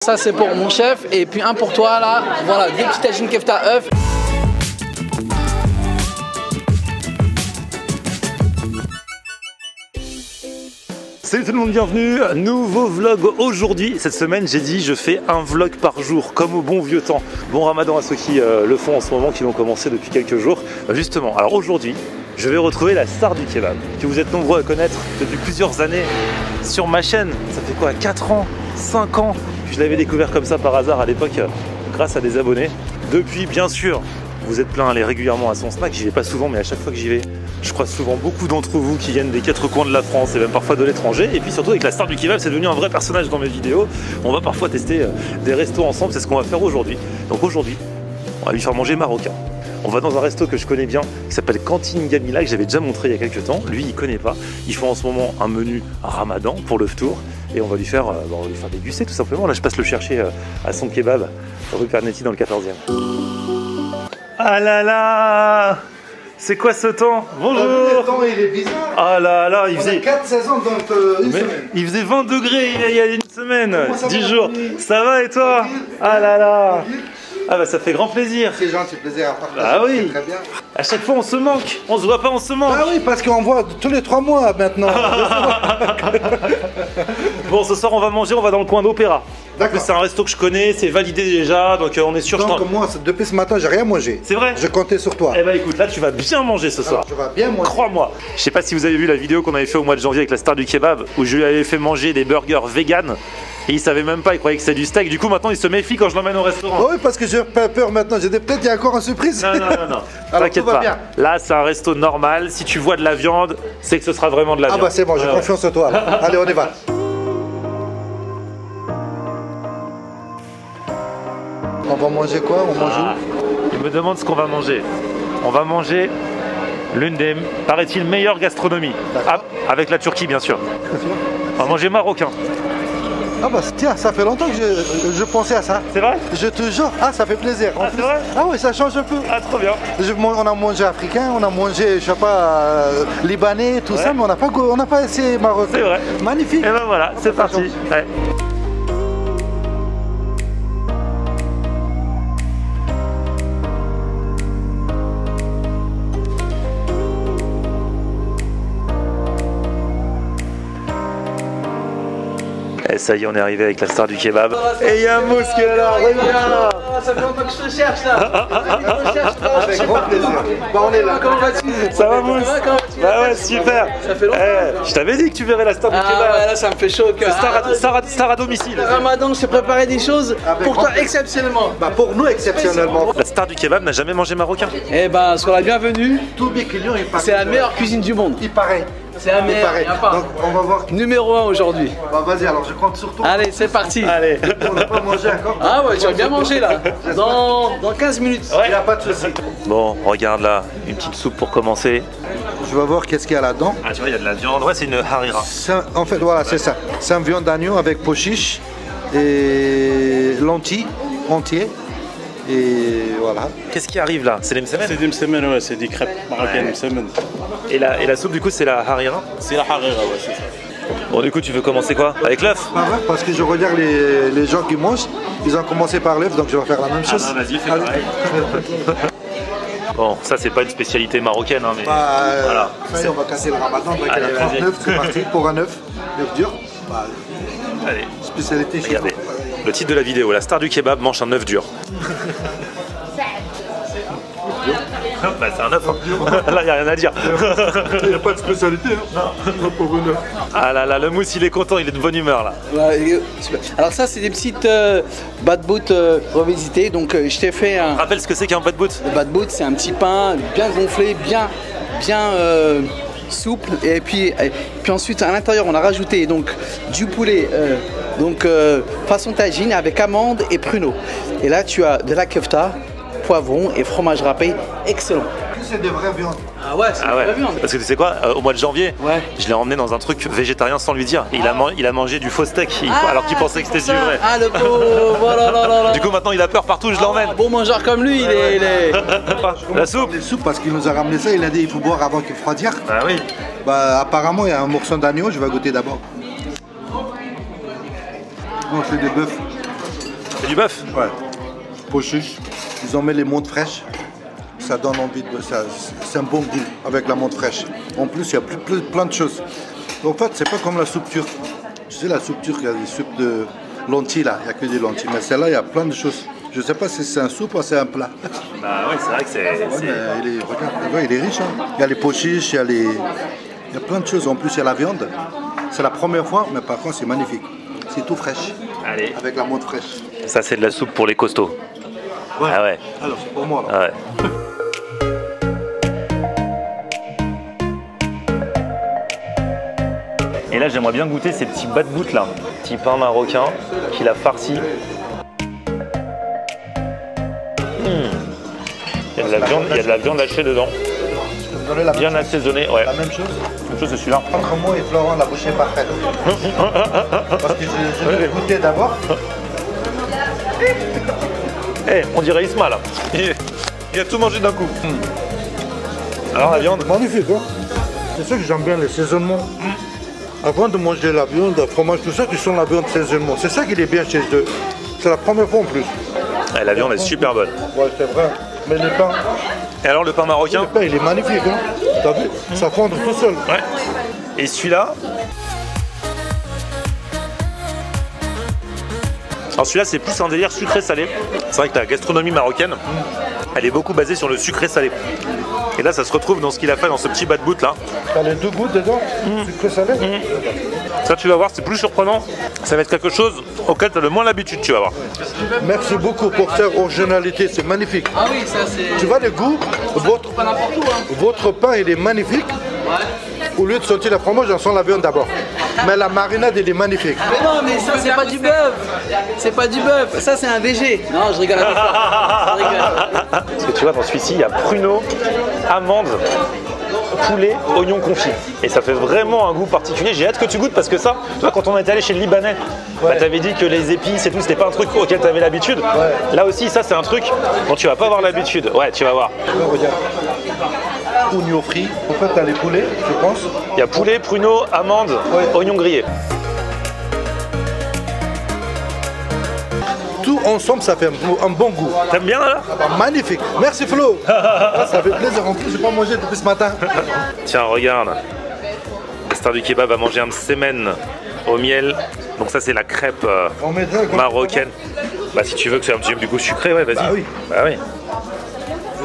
Ça c'est pour mon chef et puis un pour toi là. Voilà, deux petits tagines kefta œufs. Salut tout le monde, bienvenue, nouveau vlog aujourd'hui. Cette semaine j'ai dit je fais un vlog par jour comme au bon vieux temps. Bon ramadan à ceux qui le font en ce moment, qui l'ont commencé depuis quelques jours. Justement, alors aujourd'hui je vais retrouver la star du kebab que vous êtes nombreux à connaître depuis plusieurs années sur ma chaîne. Ça fait quoi, 4 ans, 5 ans que je l'avais découvert comme ça par hasard à l'époque grâce à des abonnés. Depuis bien sûr, vous êtes plein à aller régulièrement à son snack, j'y vais pas souvent mais à chaque fois que j'y vais, je croise souvent beaucoup d'entre vous qui viennent des 4 coins de la France et même parfois de l'étranger. Et puis surtout avec la star du kebab, c'est devenu un vrai personnage dans mes vidéos. On va parfois tester des restos ensemble, c'est ce qu'on va faire aujourd'hui. Donc aujourd'hui, on va lui faire manger marocain. On va dans un resto que je connais bien qui s'appelle Cantine Gamila, que j'avais déjà montré il y a quelques temps. Lui il connaît pas, ils font en ce moment un menu ramadan pour le ftour. Et on va lui faire déguster tout simplement. Là je passe le chercher à son kebab, rue Pernetti dans le 14e. Ah là là, c'est quoi ce temps? Bonjour. Le temps il est bizarre. Ah là là, il faisait 4 saisons donc une semaine. Il faisait 20 degrés il y a une semaine, 10 jours. Ça va et toi? Ah là là. Ah bah ça fait grand plaisir. C'est gentil, plaisir à partager. Ah oui. Très bien. À chaque fois on se manque, on se voit pas, on se manque. Ah oui, parce qu'on voit tous les 3 mois maintenant. Bon, ce soir on va manger, on va dans le coin d'Opéra. D'accord. C'est un resto que je connais, c'est validé déjà, donc on est sûr. Donc moi, depuis ce matin, j'ai rien mangé. C'est vrai? Je comptais sur toi. Eh bah écoute, là tu vas bien manger ce soir. Alors, tu vas bien manger. Crois-moi. Je sais pas si vous avez vu la vidéo qu'on avait fait au mois de janvier avec la star du kebab, où je lui avais fait manger des burgers vegan. Et il savait même pas, il croyait que c'était du steak. Du coup maintenant il se méfie quand je l'emmène au restaurant. Oh oui, parce que j'ai pas peur maintenant. J'ai dit peut-être il y a encore une surprise. Non. T'inquiète pas. Bien. Là c'est un resto normal. Si tu vois de la viande, c'est que ce sera vraiment de la viande. Ah bah c'est bon, j'ai confiance en toi. Allez, on y va. On va manger quoi? On mange où? Il me demande ce qu'on va manger. On va manger l'une des, paraît-il, meilleures gastronomies. Ah, avec la Turquie bien sûr. On va manger marocain. Ah bah tiens, ça fait longtemps que je pensais à ça. C'est vrai? Je te jure, ah ça fait plaisir. Ah c'est vrai? Ah oui, ça change un peu. Ah trop bien. On a mangé africain, on a mangé, je sais pas, libanais, tout ça, mais on n'a pas essayé marocain. C'est vrai. Magnifique. Et ben voilà, c'est parti. Ouais. Et ça y est, on est arrivé avec la star du kebab. Et il y a Mousse qui est là, regarde. Ça fait longtemps que je te cherche là. Avec grand plaisir. Bah on est là. Comment vas-tu? Ça va Mousse? Bah ouais, super. Ça fait longtemps. Je t'avais dit que tu verrais la star du Ah kebab. ouais, là ça me fait chaud au cœur. Star à domicile. Le Ramadan, je t'ai préparé des choses pour toi exceptionnellement. Bah pour nous exceptionnellement. La star du kebab n'a jamais mangé marocain. Eh ben, sois la bienvenue. Tous mes clients ils parlent. C'est la meilleure cuisine du monde. Il paraît. C'est la meilleure. Il paraît. Donc on va voir. Numéro 1 aujourd'hui. Bah vas-y, alors je compte sur toi. Allez, c'est parti. Allez. On n'a pas mangé encore. Ah ouais, tu vas bien manger là. Dans 15 minutes. Il n'y a pas de souci. Bon, regarde là, une petite soupe pour commencer. Je vais voir qu'est-ce qu'il y a là-dedans. Ah tu vois, il y a de la viande. Ouais, c'est une harira. En fait, voilà, c'est ça. C'est un viande d'agneau avec pois chiche et lentilles entiers. Et voilà. Qu'est-ce qui arrive là? C'est les msemen? C'est des msemen, ouais, c'est des crêpes marocaines msemen. Et la soupe du coup c'est la harira? C'est la harira, ouais, c'est ça. Bon du coup tu veux commencer quoi? Avec l'œuf? Pas vrai, parce que je regarde les gens qui mangent, ils ont commencé par l'œuf, donc je vais faire la même chose. Ah bah vas-y, fais pareil. Bon, ça c'est pas une spécialité marocaine, hein, mais voilà. Ça y est, on va casser le ramadan, donc il y Allez, a 39, c'est parti pour un œuf dur. Bah, Allez, spécialité chez regardez. Le titre de la vidéo, la star du kebab mange un œuf dur. Bah c'est un œuf, hein. Là y a rien à dire. Il n'y a pas de spécialité, hein. Non, pour un œuf. Ah là là, le Mousse il est content, il est de bonne humeur là. Ouais, super. Alors ça c'est des petites bad boot revisitées. Donc je t'ai fait un Rappelle ce que c'est qu'un bad boot. bad boot, c'est un petit pain bien gonflé, bien souple. Et puis ensuite à l'intérieur on a rajouté donc du poulet façon tagine avec amandes et pruneaux. Et là tu as de la kefta, poivron et fromage râpé, excellent. C'est de vraies viandes. Ah ouais, c'est Ah ouais. de la viande. Parce que tu sais quoi, au mois de janvier, Ouais. je l'ai emmené dans un truc végétarien sans lui dire. Et il a mangé du faux steak alors qu'il pensait que c'était du vrai. Ah le pauvre, voilà, là. Du coup maintenant il a peur partout, je l'emmène. Bon mangeur comme lui, il est... La soupe. Les soupes, parce qu'il nous a ramené ça, il a dit il faut boire avant qu'il refroidisse. Bah oui. Bah apparemment il y a un morceau d'agneau, je vais goûter d'abord. Oh, c'est des bœufs. C'est du bœuf. Ouais. Peau chiche. Ils ont mis les menthes fraîches. Ça donne envie de ça. C'est un bon goût avec la menthe fraîche. En plus, il y a plein de choses. En fait, c'est pas comme la soupe turque. Tu sais, la soupe turque, il y a des soupes de lentilles là. Il n'y a que des lentilles. Mais celle-là, il y a plein de choses. Je sais pas si c'est un soupe ou c'est un plat. Bah ouais, c'est vrai que c'est. Regarde, il est riche. Hein. Il y a les pois chiches, il y a plein de choses. En plus, il y a la viande. C'est la première fois, mais par contre, c'est magnifique. C'est tout fraîche. Allez. Avec la menthe fraîche. Ça, c'est de la soupe pour les costauds. Ouais. Ah ouais. Alors, c'est pour moi. Là. Ah ouais. Et là, j'aimerais bien goûter ces petits bas-de-boutes là. Petit pain marocain qu'il a farci. Il y a de la viande hachée dedans. Bien assaisonnée, ouais. La même chose. La même chose, c'est celui-là. Entre moi et Florent, la bouche est parfaite. Parce que je vais goûter d'abord. Eh, on dirait Isma là. Il a tout mangé d'un coup. Alors la viande. Magnifique, hein. C'est ça que j'aime bien, les saisonnements. Avant de manger la viande, le fromage, tout ça, tu sens la viande saisonnement. C'est ça qui est bien chez eux. C'est la première fois en plus. Ouais, la viande est super bonne. Ouais, c'est vrai. Mais les pains, Et alors le pain marocain? le pain, il est magnifique, hein. T'as vu? Ça fond tout seul. Ouais. Et celui-là? Alors celui-là, c'est plus un délire sucré-salé. C'est vrai que la gastronomie marocaine, elle est beaucoup basée sur le sucré-salé. Et là, ça se retrouve dans ce qu'il a fait dans ce petit bas-de-boute là. T'as les deux gouttes dedans, sucré salé. Ça, tu vas voir, c'est plus surprenant. Ça va être quelque chose auquel tu as le moins l'habitude, tu vas voir. Merci beaucoup pour cette originalité, c'est magnifique. Ah oui, ça c'est. Tu vois le goût, Pas n'importe où, hein. votre pain, il est magnifique. Au lieu de sentir le fromage, on sent la viande d'abord. Mais la marinade, elle est magnifique. Mais non, mais ça c'est pas du bœuf. C'est pas du bœuf. Ça c'est un VG. Non, je rigole avec toi. Je rigole. Parce que tu vois, dans celui-ci, il y a pruneau, amande, poulet, oignon confit. Et ça fait vraiment un goût particulier. J'ai hâte que tu goûtes parce que ça, tu vois, quand on était allé chez le Libanais, bah, t'avais dit que les épices et tout, c'était pas un truc auquel t'avais l'habitude. Là aussi, ça, c'est un truc dont tu vas pas avoir l'habitude. Ouais, tu vas voir. Regarde. Oignon frit. En fait, t'as les poulets, je pense. Il y a poulet, pruneau, amande, oignon grillé. Tout ensemble, ça fait un bon goût. T'aimes bien là? Ah bah, magnifique. Merci Flo. Ah, ça fait plaisir. En plus, j'ai pas mangé depuis ce matin. Tiens, regarde. La star du kebab va manger un semen au miel. Donc ça, c'est la crêpe On mettrait quoi? marocaine. Bah si tu veux que c'est un petit peu du goût sucré, ouais, vas-y. Bah oui. Bah oui.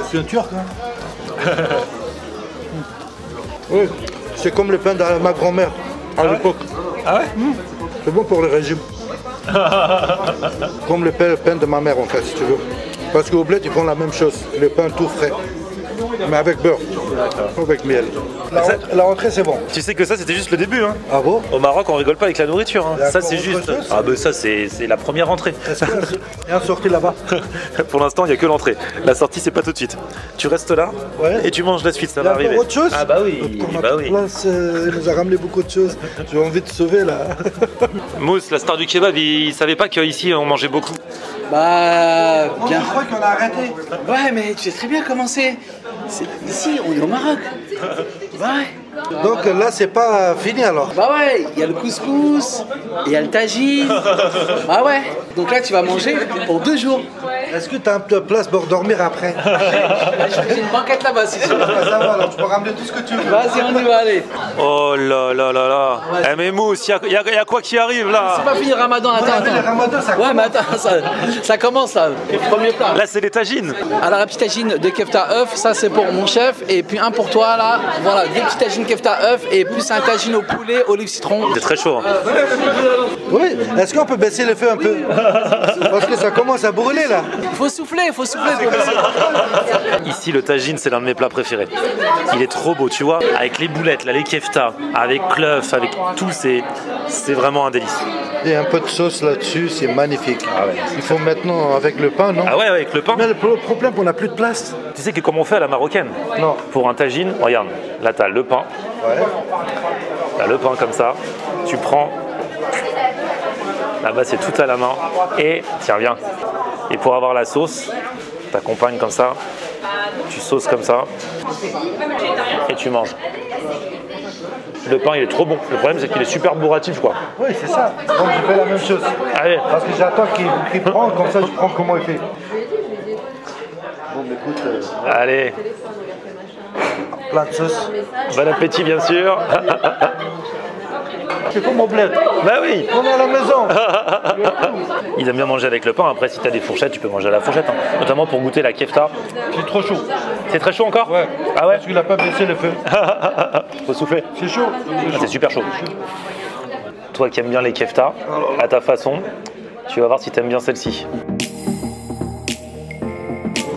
Je suis un turc. Hein. Oui, c'est comme le pain de ma grand-mère à l'époque. Ah ouais? C'est bon pour le régime. Comme le pain de ma mère en fait, si tu veux. Parce qu'au bled, ils font la même chose. Le pain tout frais. Mais avec beurre. Avec miel. La rentrée, c'est bon. Tu sais que ça, c'était juste le début. Hein. Ah bon? Au Maroc, on rigole pas avec la nourriture. Hein. Il y a Ça, encore c'est autre juste. chose? Ah, bah ça, c'est la première entrée. Est-ce qu'il y a une sortie là-bas? Pour l'instant, il n'y a que l'entrée. La sortie, c'est pas tout de suite. Tu restes là Ouais. et tu manges la suite, ça Il y a va arriver. encore autre chose? Ah, bah oui. Pour ma Bah oui. place, il nous a ramené beaucoup de choses. J'ai envie de sauver là. Mousse, la star du kebab, il savait pas qu'ici, on mangeait beaucoup. Bah, bien. Je crois qu'on a arrêté. Ouais, mais tu sais très bien comment c'est. Ici, on est au Maroc. Ouais. Donc là, c'est pas fini alors. Bah ouais, il y a le couscous, il y a le tagine. Bah ouais. Donc là, tu vas manger pour 2 jours. Est-ce que tu as une place pour dormir après? J'ai une banquette là-bas, si tu veux. Ça va, alors tu peux ramener tout ce que tu veux. Vas-y, on y va, allez. Oh là là là là. Eh mais Mousse, il y a quoi qui arrive là? C'est pas fini le ramadan, attends, Le attends. ramadan, ça Ouais, mais attends, ça commence là. Premier plat. Là, c'est les tagines. Alors la petite tagine de kefta œuf, ça c'est pour mon chef, et puis un pour toi là, voilà, 2 petites tagines kefta œuf, et plus un tagine au poulet, olive citron. C'est très chaud. Hein. Oui, est-ce qu'on peut baisser le feu un peu? Parce que ça commence à brûler là. Faut souffler pour baisser. Ici, le tagine, c'est l'un de mes plats préférés. Il est trop beau, tu vois, avec les boulettes, là, les kefta, avec l'œuf, avec tout, c'est vraiment un délice. Et un peu de sauce là-dessus, c'est magnifique. Il faut maintenant avec le pain, non? Ah ouais, avec le pain. Mais le problème, on n'a plus de place. Tu sais que comme on fait à la marocaine? Non. Pour un tagine, regarde, là, t'as le pain. Ouais. T'as le pain comme ça, tu prends, là-bas c'est tout à la main, et tiens viens, et pour avoir la sauce, t'accompagnes comme ça, tu sauces comme ça, et tu manges. Le pain il est trop bon. Le problème c'est qu'il est super bourratif quoi. Oui, c'est ça. Donc je fais la même chose. Allez. Parce que j'attends qu'il prend, comme ça je prends comment il fait. Bon, écoute, Allez. plein de sauce. Bon appétit bien sûr. C'est pour mon bled. Bah oui. On est à la maison. Ils aiment bien manger avec le pain. Après si t'as des fourchettes, tu peux manger à la fourchette. Hein. Notamment pour goûter la kefta. C'est trop chaud. C'est très chaud encore? Ouais. Ah ouais? Parce qu'il a pas baissé le feu. Faut souffler. C'est chaud. Ah, c'est super chaud. Toi qui aimes bien les kefta, à ta façon, tu vas voir si t'aimes bien celle-ci.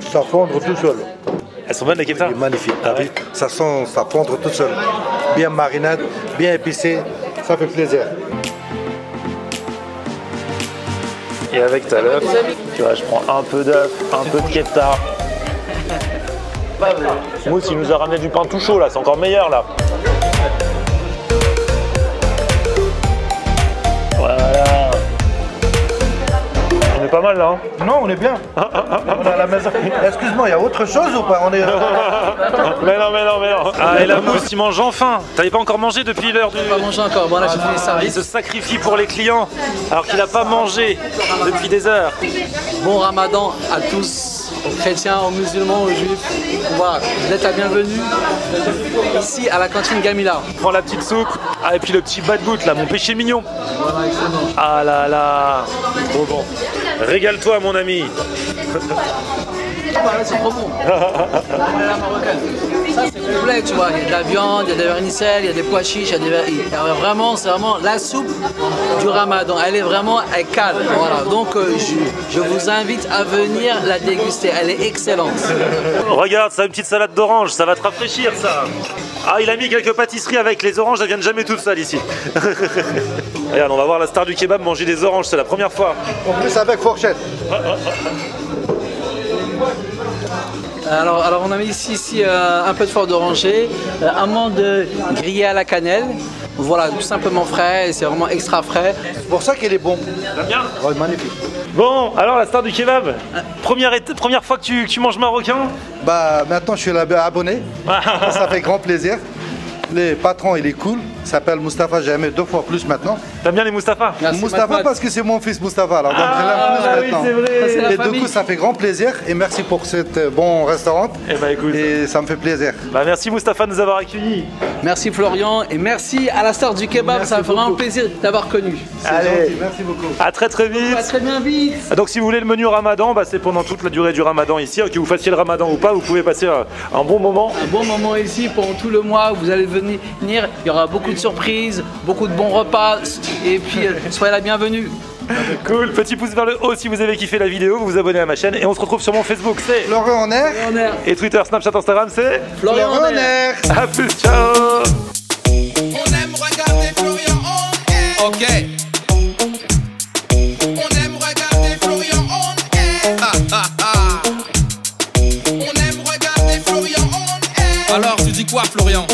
Ça fondre tout seul. Elles sont bonnes les kefta? C'est magnifique. T'as vu? Ça sent, ça fondre tout seul. Bien marinade, bien épicé. Ça fait plaisir. Et avec ta l'œuf, tu vois, je prends un peu d'œuf, un peu de kefta. Mousse, il nous a ramené du pain tout chaud là, c'est encore meilleur là. Voilà. On est pas mal là. Hein. Non, on est bien. On est à la maison. Excuse-moi, il y a autre chose ou pas? On est... Mais non. Ah, et la mousse, il mange enfin. T'avais pas encore mangé depuis l'heure du... Pas manger encore. Bon là j'ai fini les Il services. se sacrifie pour les clients alors qu'il a pas mangé depuis des heures. Bon Ramadan à tous, aux chrétiens, aux musulmans, aux juifs. Voilà, vous êtes la bienvenue ici à la cantine Gamila. Prends la petite soupe. Ah, et puis le petit bad-boot là, mon péché mignon. Voilà, excellent. Ah là là. Trop bon. Régale-toi mon ami. Voilà, c'est trop bon. La marocaine. Ça c'est complet, tu vois. Il y a de la viande, il y a des vermicelles, il y a des pois chiches, il y a vraiment, c'est vraiment la soupe du Ramadan. Elle cale. Voilà. Donc je vous invite à venir la déguster. Elle est excellente. Regarde, ça a une petite salade d'orange, ça va te rafraîchir ça. Ah, il a mis quelques pâtisseries avec les oranges, elles viennent jamais toutes seules ici. Regarde, on va voir la star du kebab manger des oranges, c'est la première fois. En plus avec fourchette. Alors on a mis ici un peu de fort d'oranger, amandes grillées à la cannelle. Voilà, tout simplement frais, c'est vraiment extra frais. C'est pour ça qu'il est bon. T'aimes bien? Ouais, magnifique. Bon, alors la star du kebab, première fois que tu manges marocain? Bah maintenant je suis abonné. Ça fait grand plaisir. Le patron il est cool. Il s'appelle Mustapha, j'ai aimé 2 fois plus maintenant. T'aimes bien les Mustapha? Merci, Mustapha Mahmoud. parce que c'est mon fils Mustapha. Alors, donc je l'aime plus oui, maintenant. c'est vrai. Ça, c'est la Et du famille. coup ça fait grand plaisir et merci pour cette bon restaurant. Eh bah écoute. Et ça me fait plaisir. Bah merci Mustapha de nous avoir accueillis. Merci Florian et merci à la star du kebab, Merci ça fait vraiment beaucoup. plaisir d'avoir connu. C'est Allez. gentil, merci beaucoup. À très À vite. très bien vite. Donc si vous voulez le menu Ramadan, bah, c'est pendant toute la durée du Ramadan ici. Que vous fassiez le Ramadan ou pas, vous pouvez passer un bon moment. Un bon moment ici pendant tout le mois, vous allez venir, il y aura beaucoup de surprises, beaucoup de bons repas et puis soyez la bienvenue. Cool, petit pouce vers le haut si vous avez kiffé la vidéo, vous vous abonnez à ma chaîne et on se retrouve sur mon Facebook, c'est Florian en air. On est et Twitter, Snapchat, Instagram, c'est Florian Florian en en air. air. à plus, ciao. On aime regarder Florian on air. Ok. On aime regarder Florian on air. On aime regarder Florian on air. Alors tu dis quoi Florian?